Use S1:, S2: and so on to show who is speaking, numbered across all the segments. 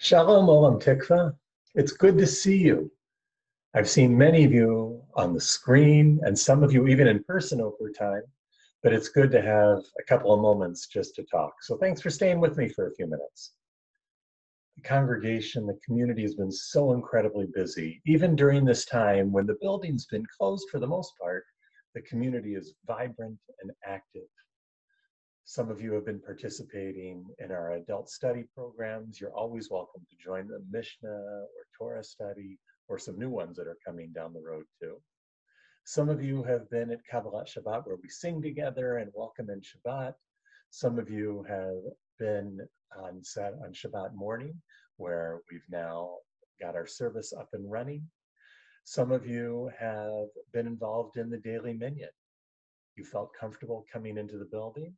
S1: Shalom, Olam Tikvah. It's good to see you. I've seen many of you on the screen and some of you even in person over time, but it's good to have a couple of moments just to talk. So thanks for staying with me for a few minutes. The congregation, the community has been so incredibly busy. Even during this time when the building's been closed for the most part, the community is vibrant and active. Some of you have been participating in our adult study programs. You're always welcome to join the Mishnah or Torah study or some new ones that are coming down the road too. Some of you have been at Kabbalat Shabbat where we sing together and welcome in Shabbat. Some of you have been on Shabbat morning where we've now got our service up and running. Some of you have been involved in the daily minyan. You felt comfortable coming into the building,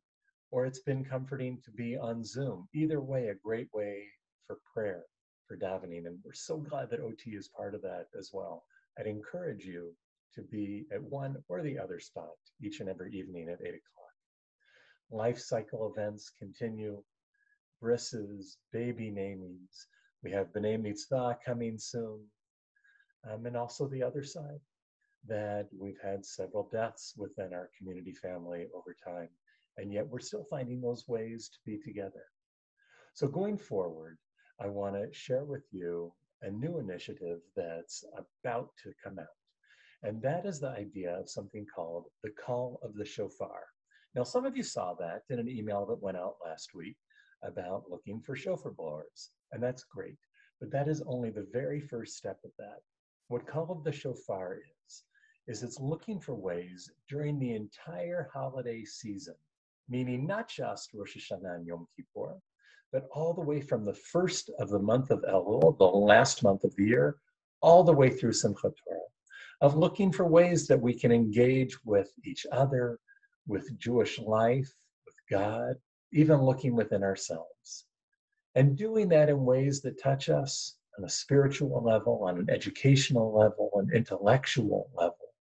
S1: or it's been comforting to be on Zoom. Either way, a great way for prayer, for davening, and we're so glad that OT is part of that as well. I'd encourage you to be at one or the other spot each and every evening at 8 o'clock. Life cycle events continue, brisses, baby namings. We have B'nai Mitzvah coming soon, and also the other side, that we've had several deaths within our community family over time. And yet we're still finding those ways to be together. So going forward, I want to share with you a new initiative that's about to come out. And that is the idea of something called the Call of the Shofar. Now, some of you saw that in an email that went out last week about looking for shofar blowers. And that's great. But that is only the very first step of that. What Call of the Shofar is it's looking for ways during the entire holiday season, meaning not just Rosh Hashanah and Yom Kippur, but all the way from the first of the month of Elul, the last month of the year, all the way through Simchat Torah, of looking for ways that we can engage with each other, with Jewish life, with God, even looking within ourselves. And doing that in ways that touch us on a spiritual level, on an educational level, an intellectual level,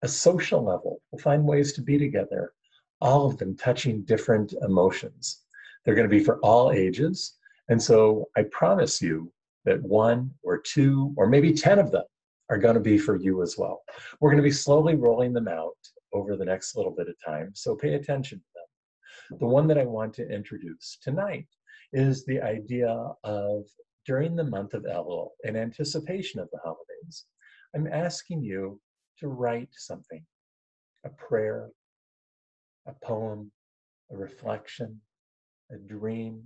S1: a social level. We'll find ways to be together, all of them touching different emotions. They're going to be for all ages. And so I promise you that one or two or maybe 10 of them are going to be for you as well. We're going to be slowly rolling them out over the next little bit of time. So pay attention to them. The one that I want to introduce tonight is the idea of during the month of Elul, in anticipation of the holidays, I'm asking you to write something, a prayer, a poem, a reflection, a dream,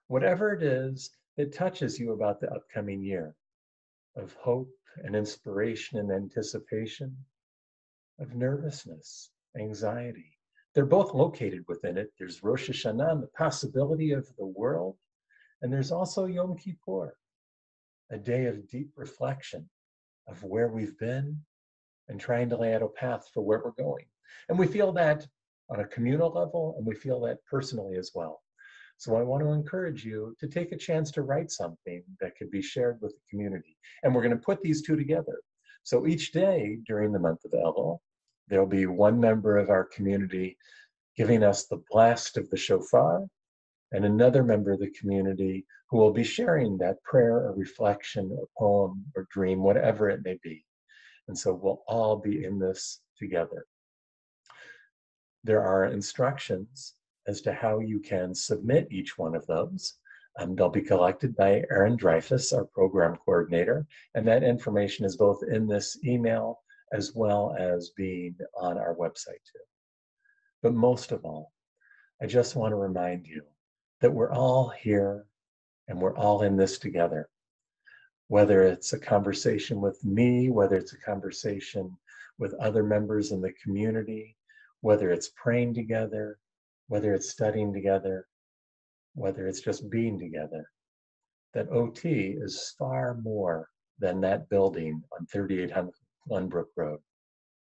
S1: whatever it is that touches you about the upcoming year, of hope and inspiration and anticipation, of nervousness, anxiety. They're both located within it. There's Rosh Hashanah, the possibility of the world, and there's also Yom Kippur, a day of deep reflection of where we've been and trying to lay out a path for where we're going. And we feel that on a communal level, and we feel that personally as well. So I want to encourage you to take a chance to write something that could be shared with the community. And we're going to put these two together. So each day during the month of Elul, there'll be one member of our community giving us the blast of the shofar, and another member of the community who will be sharing that prayer or reflection or poem or dream, whatever it may be. And so we'll all be in this together. There are instructions as to how you can submit each one of those. They'll be collected by Erin Dreyfus, our program coordinator, and that information is both in this email as well as being on our website too. But most of all, I just want to remind you that we're all here and we're all in this together. Whether it's a conversation with me, whether it's a conversation with other members in the community, whether it's praying together, whether it's studying together, whether it's just being together, that OT is far more than that building on 3800 Glenbrook Road.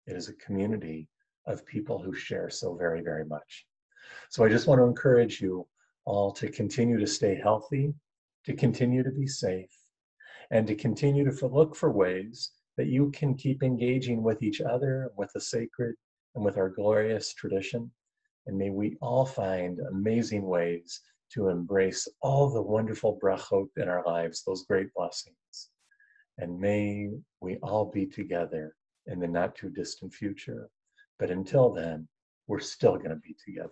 S1: It is a community of people who share so very, very much. So I just want to encourage you all to continue to stay healthy, to continue to be safe, and to continue to look for ways that you can keep engaging with each other, with the sacred, and with our glorious tradition. And may we all find amazing ways to embrace all the wonderful brachot in our lives, those great blessings. And may we all be together in the not too distant future. But until then, we're still going to be together.